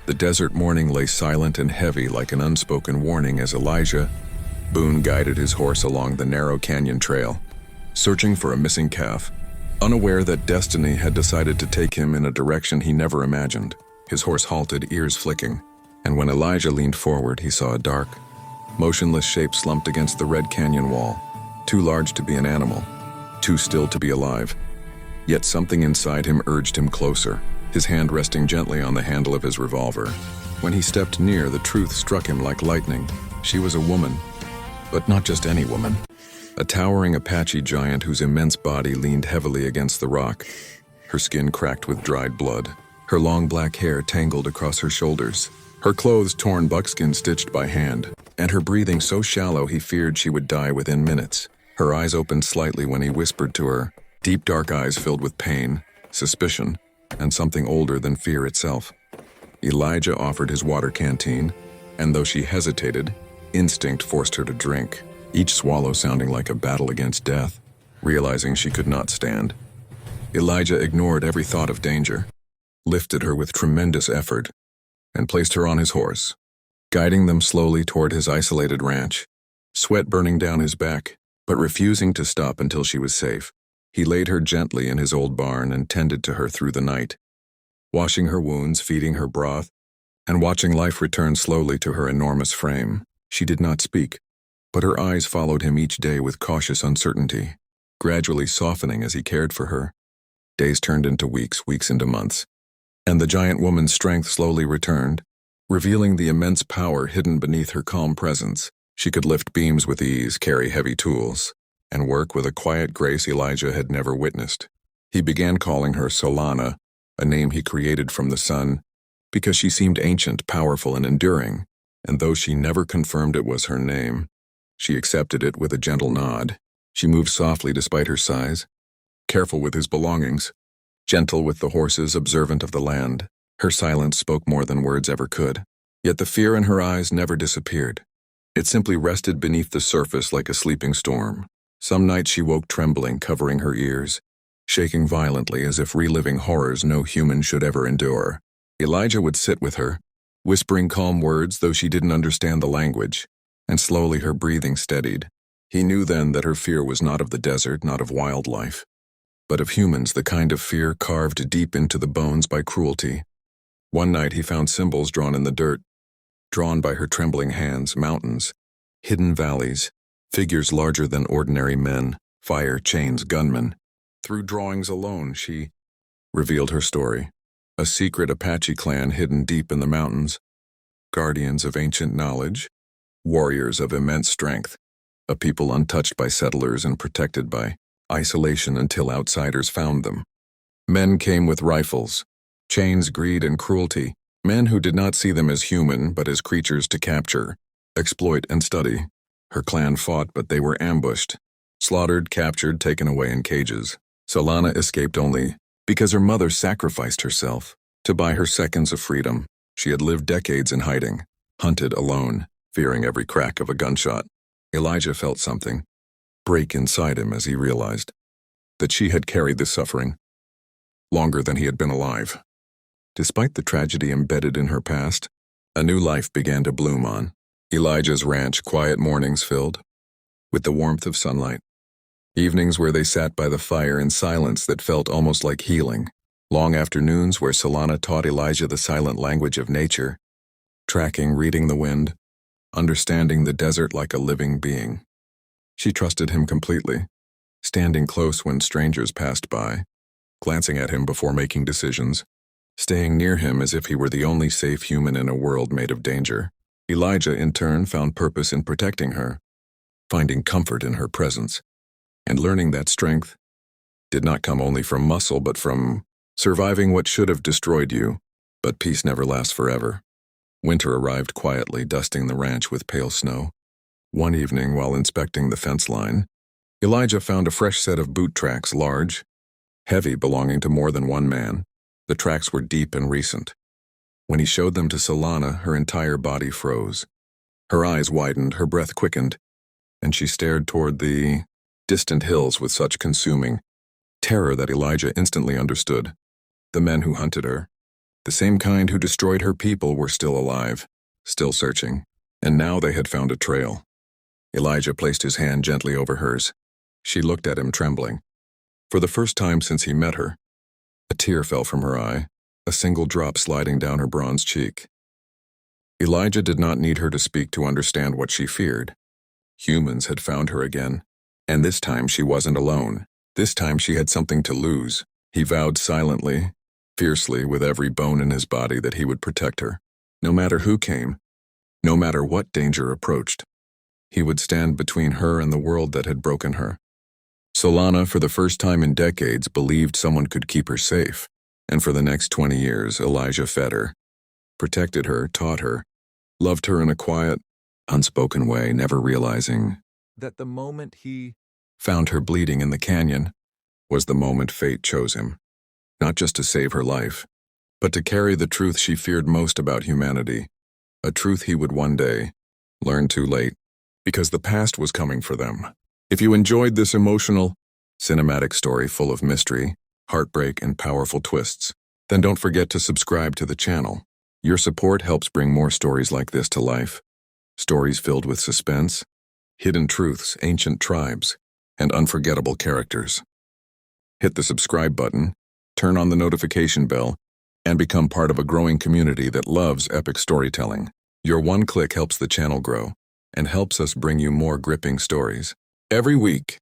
The desert morning lay silent and heavy like an unspoken warning as Elijah Boone guided his horse along the narrow canyon trail, searching for a missing calf, unaware that destiny had decided to take him in a direction he never imagined. His horse halted, ears flicking, and when Elijah leaned forward, he saw a dark, motionless shape slumped against the red canyon wall, too large to be an animal, too still to be alive. Yet something inside him urged him closer, his hand resting gently on the handle of his revolver. When he stepped near, the truth struck him like lightning. She was a woman, but not just any woman. A towering Apache giant whose immense body leaned heavily against the rock, her skin cracked with dried blood, her long black hair tangled across her shoulders, her clothes torn buckskin stitched by hand, and her breathing so shallow he feared she would die within minutes. Her eyes opened slightly when he whispered to her, deep dark eyes filled with pain, suspicion, and something older than fear itself. Elijah offered his water canteen, and though she hesitated, instinct forced her to drink, each swallow sounding like a battle against death. Realizing she could not stand, Elijah ignored every thought of danger, lifted her with tremendous effort, and placed her on his horse, guiding them slowly toward his isolated ranch, sweat burning down his back, but refusing to stop until she was safe. He laid her gently in his old barn and tended to her through the night, washing her wounds, feeding her broth, and watching life return slowly to her enormous frame. She did not speak, but her eyes followed him each day with cautious uncertainty, gradually softening as he cared for her. Days turned into weeks, weeks into months, and the giant woman's strength slowly returned, revealing the immense power hidden beneath her calm presence. She could lift beams with ease, carry heavy tools, and work with a quiet grace Elijah had never witnessed. He began calling her Solana, a name he created from the sun, because she seemed ancient, powerful, and enduring, and though she never confirmed it was her name, she accepted it with a gentle nod. She moved softly despite her size, careful with his belongings, gentle with the horses, observant of the land. Her silence spoke more than words ever could, yet the fear in her eyes never disappeared. It simply rested beneath the surface like a sleeping storm. Some nights she woke trembling, covering her ears, shaking violently as if reliving horrors no human should ever endure. Elijah would sit with her, whispering calm words though she didn't understand the language, and slowly her breathing steadied. He knew then that her fear was not of the desert, not of wildlife, but of humans, the kind of fear carved deep into the bones by cruelty. One night he found symbols drawn in the dirt, drawn by her trembling hands, mountains, hidden valleys, figures larger than ordinary men, fire, chains, gunmen. Through drawings alone, she revealed her story. A secret Apache clan hidden deep in the mountains, guardians of ancient knowledge, warriors of immense strength, a people untouched by settlers and protected by isolation until outsiders found them. Men came with rifles, chains, greed, and cruelty, men who did not see them as human but as creatures to capture, exploit, and study. Her clan fought, but they were ambushed, slaughtered, captured, taken away in cages. Solana escaped only because her mother sacrificed herself to buy her seconds of freedom. She had lived decades in hiding, hunted alone, fearing every crack of a gunshot. Elijah felt something break inside him as he realized that she had carried this suffering longer than he had been alive. Despite the tragedy embedded in her past, a new life began to bloom on Elijah's ranch. Quiet mornings filled with the warmth of sunlight, evenings where they sat by the fire in silence that felt almost like healing, long afternoons where Solana taught Elijah the silent language of nature, tracking, reading the wind, understanding the desert like a living being. She trusted him completely, standing close when strangers passed by, glancing at him before making decisions, staying near him as if he were the only safe human in a world made of danger. Elijah, in turn, found purpose in protecting her, finding comfort in her presence, and learning that strength did not come only from muscle but from surviving what should have destroyed you. But peace never lasts forever. Winter arrived quietly, dusting the ranch with pale snow. One evening, while inspecting the fence line, Elijah found a fresh set of boot tracks, large, heavy, belonging to more than one man. The tracks were deep and recent. When he showed them to Solana, her entire body froze. Her eyes widened, her breath quickened, and she stared toward the distant hills with such consuming terror that Elijah instantly understood. The men who hunted her, The same kind who destroyed her people were still alive, still searching, and now they had found a trail. Elijah placed his hand gently over hers. She looked at him, trembling. For the first time since he met her, a tear fell from her eye, a single drop sliding down her bronze cheek. Elijah did not need her to speak to understand what she feared. Humans had found her again, and this time she wasn't alone. This time she had something to lose. He vowed silently, fiercely, with every bone in his body that he would protect her. No matter who came, no matter what danger approached, he would stand between her and the world that had broken her. Solana, for the first time in decades, believed someone could keep her safe, and for the next 20 years, Elijah fed her, protected her, taught her, loved her in a quiet, unspoken way, never realizing that the moment he found her bleeding in the canyon was the moment fate chose him, not just to save her life, but to carry the truth she feared most about humanity, a truth he would one day learn too late, because the past was coming for them. If you enjoyed this emotional, cinematic story full of mystery, heartbreak, and powerful twists, then don't forget to subscribe to the channel. Your support helps bring more stories like this to life. Stories filled with suspense, hidden truths, ancient tribes, and unforgettable characters. Hit the subscribe button, turn on the notification bell, and become part of a growing community that loves epic storytelling. Your one click helps the channel grow and helps us bring you more gripping stories every week.